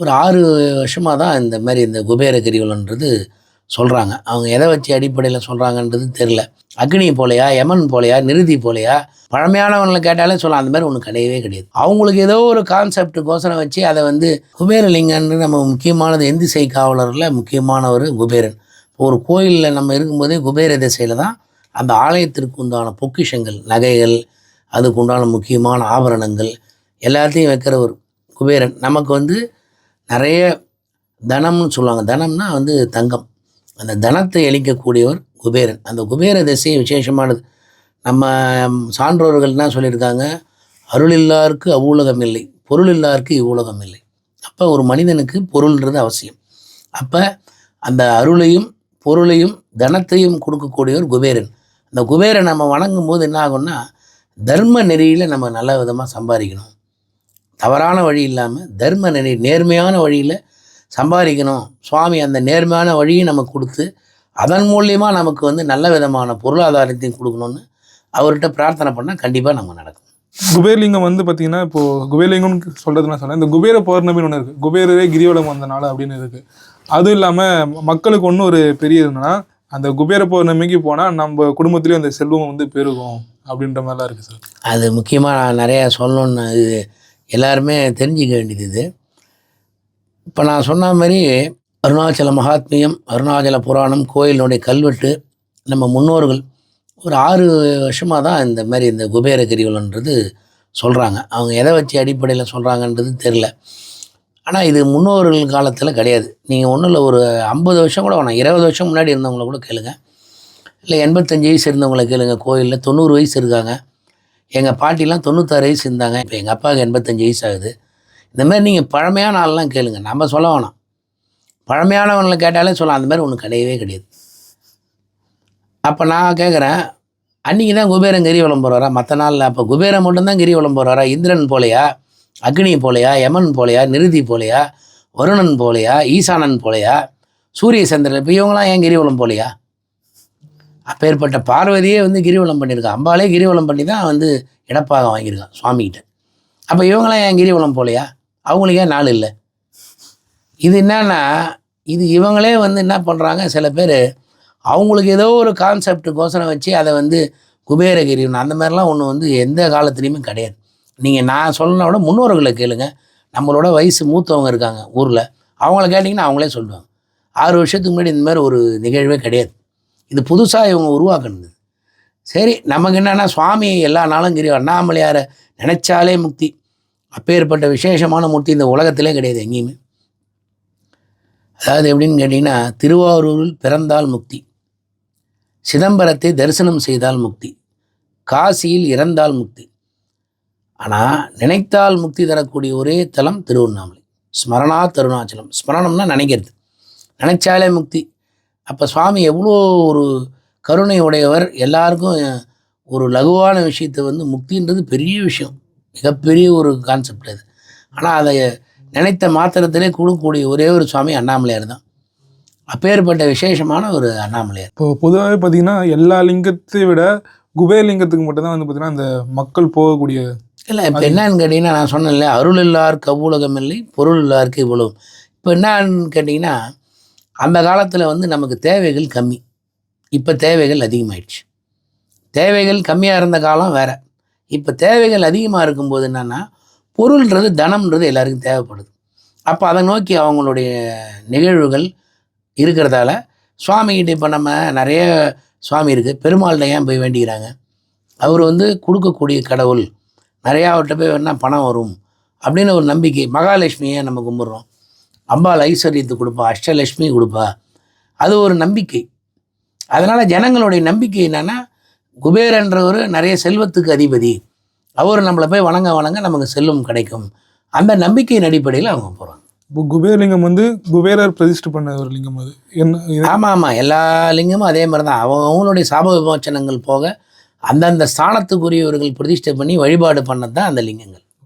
ஒரு 6 வருஷமாக தான் இந்த மாதிரி இந்த குபேர கிரிவலன்றது சொல்கிறாங்க. அவங்க எதை வச்சு அடிப்படையில் சொல்கிறாங்கன்றது தெரில. அக்னி போலையா, யமன் போலையா, நிருதி போலையா, பழமையானவங்களை கேட்டாலே சொல்லலாம். அந்த மாதிரி ஒன்று கிடையவே கிடையாது. அவங்களுக்கு ஏதோ ஒரு கான்செப்டுக்கோசரம் வச்சு அதை வந்து குபேரலிங்கன்னு நம்ம முக்கியமானது எந்திசை காவலரில் முக்கியமானவர் குபேரன். ஒரு கோயிலில் நம்ம இருக்கும்போதே குபேர திசையில் தான் அந்த ஆலயத்திற்கு உண்டான பொக்கிஷங்கள், நகைகள், அதுக்கு உண்டான முக்கியமான ஆபரணங்கள் எல்லாத்தையும் வைக்கிற ஒரு குபேரன். நமக்கு வந்து நிறைய தனம்னு சொல்லுவாங்க. தனம்னா வந்து தங்கம். அந்த தனத்தை அளிக்கக்கூடியவர் குபேரன். அந்த குபேர திசை விசேஷமானது. நம்ம சான்றோர்கள் என்ன சொல்லியிருக்காங்க, அருள் இல்லாருக்கு அவ்வுலகம் இல்லை, பொருள் இல்லாருக்கு இவ்வுலகம் இல்லை. அப்போ ஒரு மனிதனுக்கு பொருள்ன்றது அவசியம். அப்போ அந்த அருளையும் பொருளையும் தனத்தையும் கொடுக்கக்கூடியவர் குபேரன். அந்த குபேரன் நம்ம வணங்கும் போது என்ன ஆகும்னா, தர்ம நெறியில் நம்ம நல்ல விதமாக சம்பாதிக்கணும். தவறான வழி இல்லாமல் தர்ம நெறி, நேர்மையான வழியில் சம்பாதிக்கணும். சுவாமி அந்த நேர்மையான வழியை நமக்கு கொடுத்து அதன் மூலியமாக நமக்கு வந்து நல்ல விதமான பொருளாதாரத்தையும் கொடுக்கணும்னு அவர்கிட்ட பிரார்த்தனை பண்ணால் கண்டிப்பாக நம்ம நடக்கும். குபேரலிங்கம் வந்து பார்த்தீங்கன்னா, இப்போது குபேரலிங்கம்னு சொல்கிறதுனா சொன்னேன், இந்த குபேர பௌர்ணமின்னு ஒன்று இருக்குது. குபேரரே கிரிவலம் வந்தனால அப்படின்னு இருக்குது. அதுவும் இல்லாமல் மக்களுக்கு ஒன்றும் ஒரு பெரிய என்னன்னா, அந்த குபேர பௌர்ணமிக்கு போனால் நம்ம குடும்பத்துலேயும் அந்த செல்வம் வந்து பெருகும் அப்படின்ற மாதிரிலாம் இருக்குது சார். அது முக்கியமாக நான் நிறையா சொல்லணுன்னு இது எல்லாருமே தெரிஞ்சிக்க வேண்டியது. இது இப்போ நான் சொன்ன மாதிரி அருணாச்சல மகாத்மியம், அருணாச்சல புராணம், கோயிலினுடைய கல்வெட்டு, நம்ம முன்னோர்கள் ஒரு 6 வருஷமாக தான் இந்த மாதிரி இந்த குபேர கிரிவலன்றது சொல்கிறாங்க. அவங்க எதை வச்சு அடிப்படையில் சொல்கிறாங்கன்றது தெரில. ஆனால் இது முன்னோர்கள் காலத்தில் கிடையாது. நீங்கள் ஒன்றும் இல்லை, ஒரு 50 வருஷம் கூட வேணாம், 20 வருஷம் முன்னாடி இருந்தவங்கள கூட கேளுங்க, இல்லை 85 வயசு இருந்தவங்களை கேளுங்க. கோயிலில் 90 வயசு இருக்காங்க. எங்கள் பாட்டிலாம் 96 வயசு இருந்தாங்க. இப்போ எங்கள் அப்பாவுக்கு 85 வயசு ஆகுது. இந்த மாதிரி நீங்கள் பழமையான ஆள்லாம் கேளுங்க. நம்ம சொல்ல வேணாம், பழமையானவங்களை கேட்டாலே சொல்லலாம். அந்த மாதிரி ஒன்று கிடையவே கிடையாது. அப்போ நான் கேட்குறேன், அன்றைக்கி தான் குபேரன் கிரிவலம் போகிறாரா? மற்ற நாளில் அப்போ குபேரன் மட்டும்தான் கிரிவலம் போகிறாரா? இந்திரன் போலையா, அக்னி போலையா, யமன் போலையா, நிருதி போலையா, வருணன் போலையா, ஈசானன் போலையா, சூரிய சந்திரன், இப்போ இவங்களாம் ஏன் கிரிவலம் போலையா? அப்பேற்பட்ட பார்வதியே வந்து கிரிவலம் பண்ணியிருக்கான். அம்பாலே கிரிவலம் பண்ணி தான் வந்து இடப்பாகம் வாங்கியிருக்கான் சுவாமிகிட்ட. அப்போ இவங்களாம் ஏன் கிரிவலம் போலையா? அவங்களுக்கு ஏன் நாள் இல்லை? இது என்னன்னா, இது இவங்களே வந்து என்ன பண்ணுறாங்க, சில பேர் அவங்களுக்கு ஏதோ ஒரு கான்செப்டுக்கோசரம் வச்சு அதை வந்து குபேரகிரின்னு அந்த மாதிரிலாம் ஒன்று வந்து எந்த காலத்துலேயுமே கிடையாது. நீங்கள் நான் சொல்லணும்னா விட முன்னோர்களை கேளுங்க. நம்மளோட வயசு மூத்தவங்க இருக்காங்க ஊரில், அவங்கள கேட்டிங்கன்னா அவங்களே சொல்லுவாங்க. 6 வருஷத்துக்கு முன்னாடி இந்த மாதிரி ஒரு நிகழ்வே கிடையாது. இது புதுசாக இவங்க உருவாக்குனது. சரி, நமக்கு என்னென்னா சுவாமி எல்லா நாளும் அண்ணாமலையாரை நினச்சாலே முக்தி. அப்பேற்பட்ட விசேஷமான மூர்த்தி இந்த உலகத்திலே கிடையாது எங்கேயுமே. அதாவது எப்படின்னு கேட்டிங்கன்னா, திருவாரூரில் பிறந்தால் முக்தி, சிதம்பரத்தை தரிசனம் செய்தால் முக்தி, காசியில் இறந்தால் முக்தி. ஆனால் நினைத்தால் முக்தி தரக்கூடிய ஒரே தலம் திருவண்ணாமலை. ஸ்மரணா அருணாச்சலம். ஸ்மரணம்னா நினைக்கிறது, நினைச்சாலே முக்தி. அப்போ சுவாமி எவ்வளோ ஒரு கருணை உடையவர். எல்லாருக்கும் ஒரு லகுவான விஷயத்தை வந்து முக்தின்றது பெரிய விஷயம், மிகப்பெரிய ஒரு கான்செப்ட் அது. ஆனால் அதை நினைத்த மாத்திரத்திலே கொடுக்கக்கூடிய ஒரே ஒரு சுவாமி அண்ணாமலையார் தான். அப்பேற்பட்ட விசேஷமான ஒரு அண்ணாமலையார். இப்போ பொதுவாகவே பார்த்திங்கன்னா, எல்லா லிங்கத்தை விட குபேரலிங்கத்துக்கு மட்டும்தான் வந்து பார்த்திங்கன்னா அந்த மக்கள் போகக்கூடிய. இல்லை, இப்போ என்னன்னு கேட்டிங்கன்னா, நான் சொன்னேன்ல, அருள் இல்லாருக்கு அவ்வுலகம் இல்லை, பொருள் இல்லாருக்கு இவ்வுலகம். இப்போ என்னன்னு கேட்டிங்கன்னா, அந்த காலத்தில் வந்து நமக்கு தேவைகள் கம்மி, இப்போ தேவைகள் அதிகமாகிடுச்சு. தேவைகள் கம்மியாக இருந்த காலம் வேறு, இப்போ தேவைகள் அதிகமாக இருக்கும்போது என்னென்னா, பொருள்ன்றது தனம்ன்றது எல்லாருக்கும் தேவைப்படுது. அப்போ அதை நோக்கி அவங்களுடைய நிகழ்வுகள் இருக்கிறதால சுவாமிகிட்ட இப்போ நம்ம நிறைய சுவாமி இருக்குது. பெருமாள்கிட்ட ஏன் போய் வேண்டிக்கிறாங்க? அவர் வந்து கொடுக்கக்கூடிய கடவுள், நிறையா அவர்கிட்ட போய் வேணால் பணம் வரும் அப்படின்னு ஒரு நம்பிக்கை. மகாலட்சுமியை நம்ம கும்பிட்றோம், அம்பாள் ஐஸ்வர்யத்தை கொடுப்பா, அஷ்டலட்சுமி கொடுப்பா, அது ஒரு நம்பிக்கை. அதனால் ஜனங்களுடைய நம்பிக்கை என்னென்னா, குபேரன்றவர் நிறைய செல்வத்துக்கு அதிபதி, அவர் நம்மளை போய் வணங்க வணங்க நமக்கு செல்வம் கிடைக்கும், அந்த நம்பிக்கையின் அடிப்படையில் அவங்க போகிறாங்க. இப்போ குபேரலிங்கம் வந்து குபேரர் பிரதிஷ்டை பண்ண ஒரு லிங்கம் அது என்ன? ஆமாம், எல்லா லிங்கமும் அதே மாதிரி தான். அவங்களுடைய சாப விமோச்சனங்கள் போக அந்தந்த ஸ்தானத்துக்குரியவர்கள் பிரதிஷ்டை பண்ணி வழிபாடு பண்ணது தான் அந்த லிங்கங்கள்.